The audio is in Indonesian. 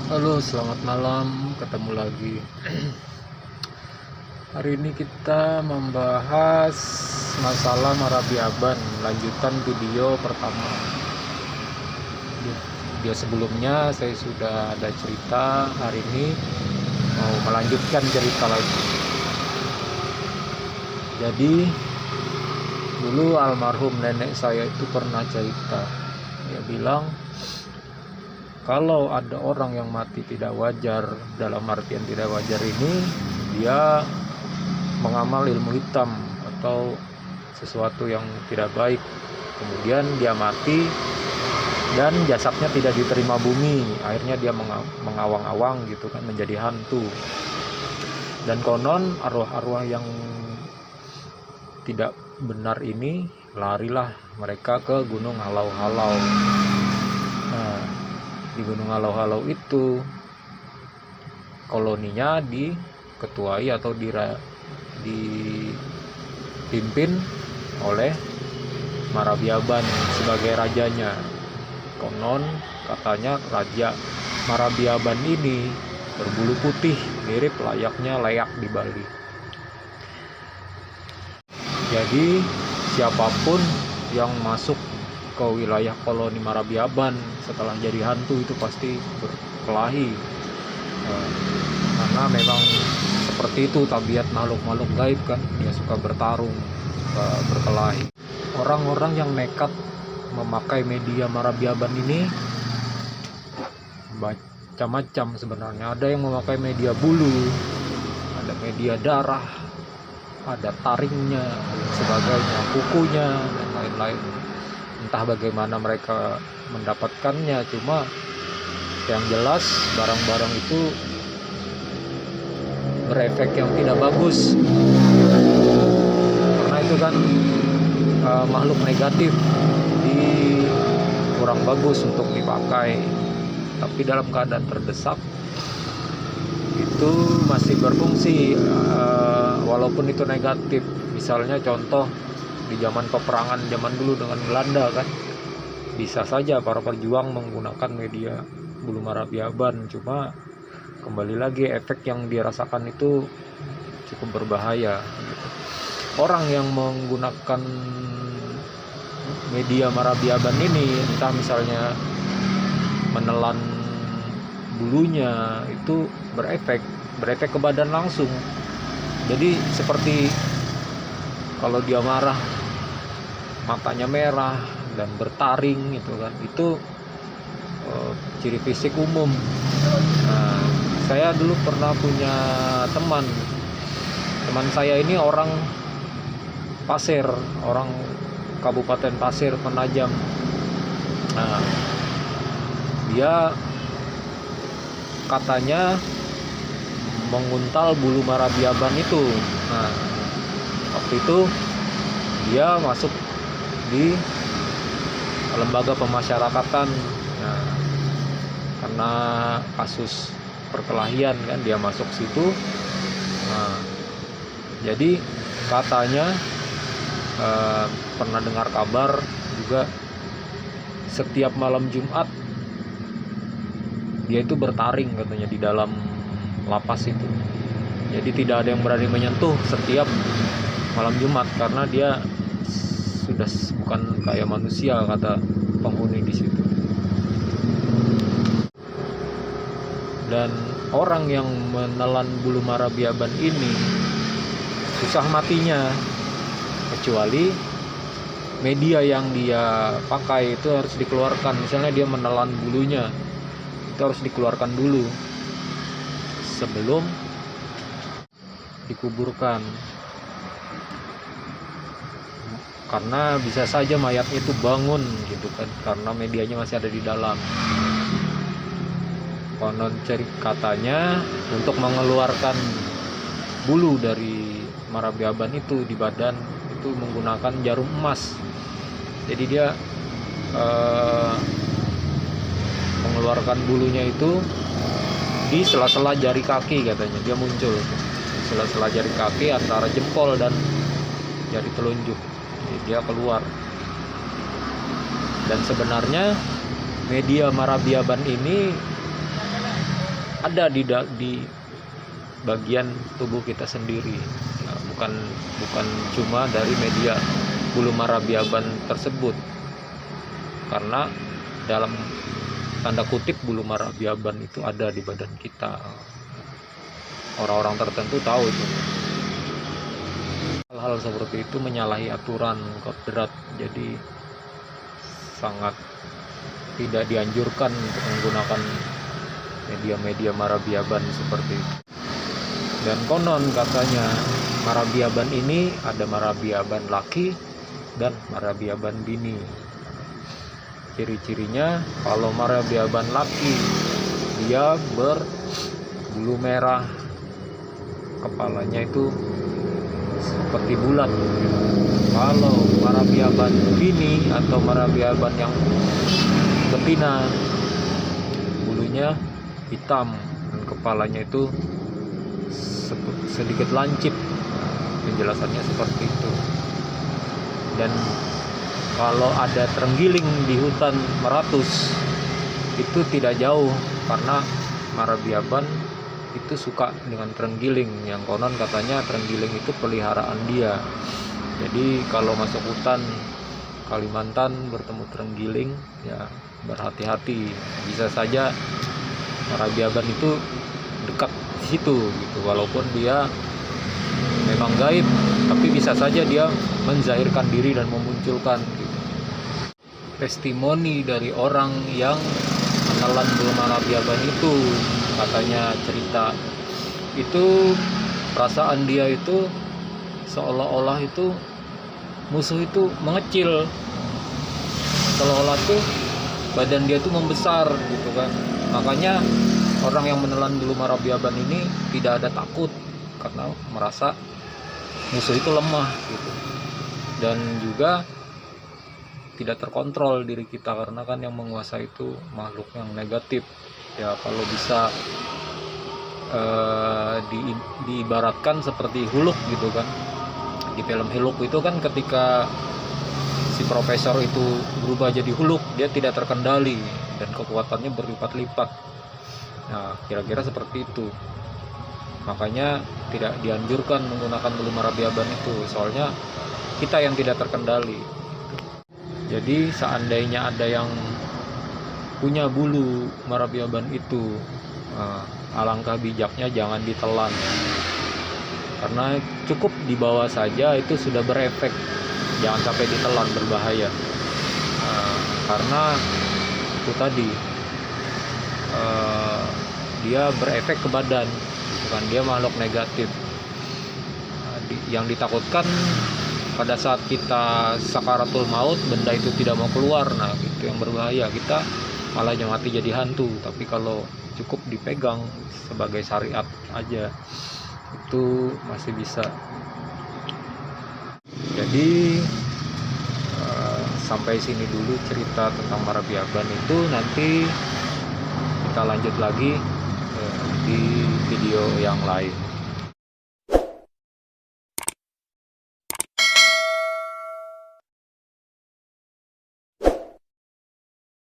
Halo, selamat malam. Ketemu lagi. Hari ini kita membahas masalah Marabiaban, lanjutan video pertama. Di video sebelumnya saya sudah ada cerita, hari ini mau melanjutkan cerita lagi. Jadi, dulu almarhum nenek saya itu pernah cerita. Dia bilang, kalau ada orang yang mati tidak wajar, dalam artian tidak wajar ini, dia mengamal ilmu hitam atau sesuatu yang tidak baik. Kemudian dia mati dan jasadnya tidak diterima bumi. Akhirnya dia mengawang-awang gitu kan, menjadi hantu. Dan konon arwah-arwah yang tidak benar ini larilah mereka ke Gunung Halau-Halau. Nah, di Gunung Halau-Halau itu koloninya diketuai atau dipimpin oleh Marabiaban sebagai rajanya. Konon katanya Raja Marabiaban ini berbulu putih, mirip layaknya Leak di Bali. Jadi siapapun yang masuk ke wilayah koloni Marabiaban setelah jadi hantu itu pasti berkelahi, karena memang seperti itu tabiat makhluk-makhluk gaib kan, dia suka bertarung, suka berkelahi. Orang-orang yang nekat memakai media Marabiaban ini macam-macam sebenarnya. Ada yang memakai media bulu, ada media darah, ada taringnya dan sebagainya, kukunya dan lain-lain. Entah bagaimana mereka mendapatkannya, cuma yang jelas barang-barang itu berefek yang tidak bagus, karena itu kan makhluk negatif, jadi kurang bagus untuk dipakai. Tapi dalam keadaan terdesak itu masih berfungsi, walaupun itu negatif. Misalnya contoh di zaman peperangan zaman dulu dengan Belanda kan, bisa saja para pejuang menggunakan media bulu Marabiaban, cuma kembali lagi efek yang dirasakan itu cukup berbahaya gitu. Orang yang menggunakan media Marabiaban ini, entah misalnya menelan bulunya, itu berefek ke badan langsung. Jadi seperti kalau dia marah, matanya merah dan bertaring gitu kan, itu ciri fisik umum. Nah, saya dulu pernah punya teman saya ini orang Pasir, orang Kabupaten Pasir Penajam. Nah, dia katanya menguntal bulu Marabiaban itu. Nah, waktu itu dia masuk di lembaga pemasyarakatan. Nah, karena kasus perkelahian kan, dia masuk situ. Nah, jadi katanya pernah dengar kabar juga, setiap malam Jumat dia itu bertaring katanya di dalam lapas itu. Jadi tidak ada yang berani menyentuh setiap malam Jumat, karena dia sudah bukan kayak manusia, kata penghuni di situ. Dan orang yang menelan bulu Marabiaban ini susah matinya, kecuali media yang dia pakai itu harus dikeluarkan. Misalnya dia menelan bulunya, itu harus dikeluarkan dulu sebelum dikuburkan, karena bisa saja mayat itu bangun gitu kan, karena medianya masih ada di dalam. Konon katanya untuk mengeluarkan bulu dari Marabiaban itu di badan itu menggunakan jarum emas. Jadi dia mengeluarkan bulunya itu di sela-sela jari kaki, katanya dia muncul di sela-sela jari kaki antara jempol dan jari telunjuk. Jadi dia keluar. Dan sebenarnya media Marabiaban ini ada di bagian tubuh kita sendiri, ya, bukan cuma dari media bulu marabiaban tersebut, karena dalam tanda kutip bulu marabiaban itu ada di badan kita. Orang-orang tertentu tahu itu. Hal-hal seperti itu menyalahi aturan kodrat, jadi sangat tidak dianjurkan untuk menggunakan media-media marabiaban seperti itu. Dan konon katanya marabiaban ini ada marabiaban laki dan marabiaban bini. Ciri-cirinya, kalau marabiaban laki dia berbulu merah, kepalanya itu seperti bulat. Kalau marabiaban bini atau marabiaban yang betina, bulunya hitam dan kepalanya itu sedikit lancip. Penjelasannya seperti itu. Dan kalau ada terenggiling di hutan Meratus itu tidak jauh, karena marabiaban itu suka dengan terenggiling, yang konon katanya terenggiling itu peliharaan dia. Jadi kalau masuk hutan Kalimantan bertemu terenggiling, ya berhati-hati, bisa saja marabiaban itu dekat di situ gitu. Walaupun dia memang gaib, tapi bisa saja dia menzahirkan diri dan memunculkan gitu. Testimoni dari orang yang menelan bulu marabiaban itu, katanya cerita itu perasaan dia itu seolah-olah itu musuh itu mengecil, seolah-olah tuh badan dia tuh membesar gitu kan. Makanya orang yang menelan bulu marabiaban ini tidak ada takut, karena merasa musuh itu lemah gitu. Dan juga tidak terkontrol diri kita, karena kan yang menguasai itu makhluk yang negatif. Ya kalau bisa diibaratkan seperti Huluk gitu kan. Di film Huluk itu kan ketika si profesor itu berubah jadi Huluk, dia tidak terkendali dan kekuatannya berlipat-lipat. Nah, kira-kira seperti itu. Makanya tidak dianjurkan menggunakan bulu marabiaban itu, soalnya kita yang tidak terkendali. Jadi seandainya ada yang punya bulu marabiaban itu, alangkah bijaknya jangan ditelan, karena cukup dibawa saja itu sudah berefek. Jangan sampai ditelan, berbahaya. Karena itu tadi dia berefek ke badan, bukan, dia makhluk negatif. Yang ditakutkan pada saat kita sakaratul maut, benda itu tidak mau keluar. Nah itu yang berbahaya, kita malah mati jadi hantu. Tapi kalau cukup dipegang sebagai syariat aja, itu masih bisa. Jadi sampai sini dulu cerita tentang marabiaban itu. Nanti kita lanjut lagi di video yang lain.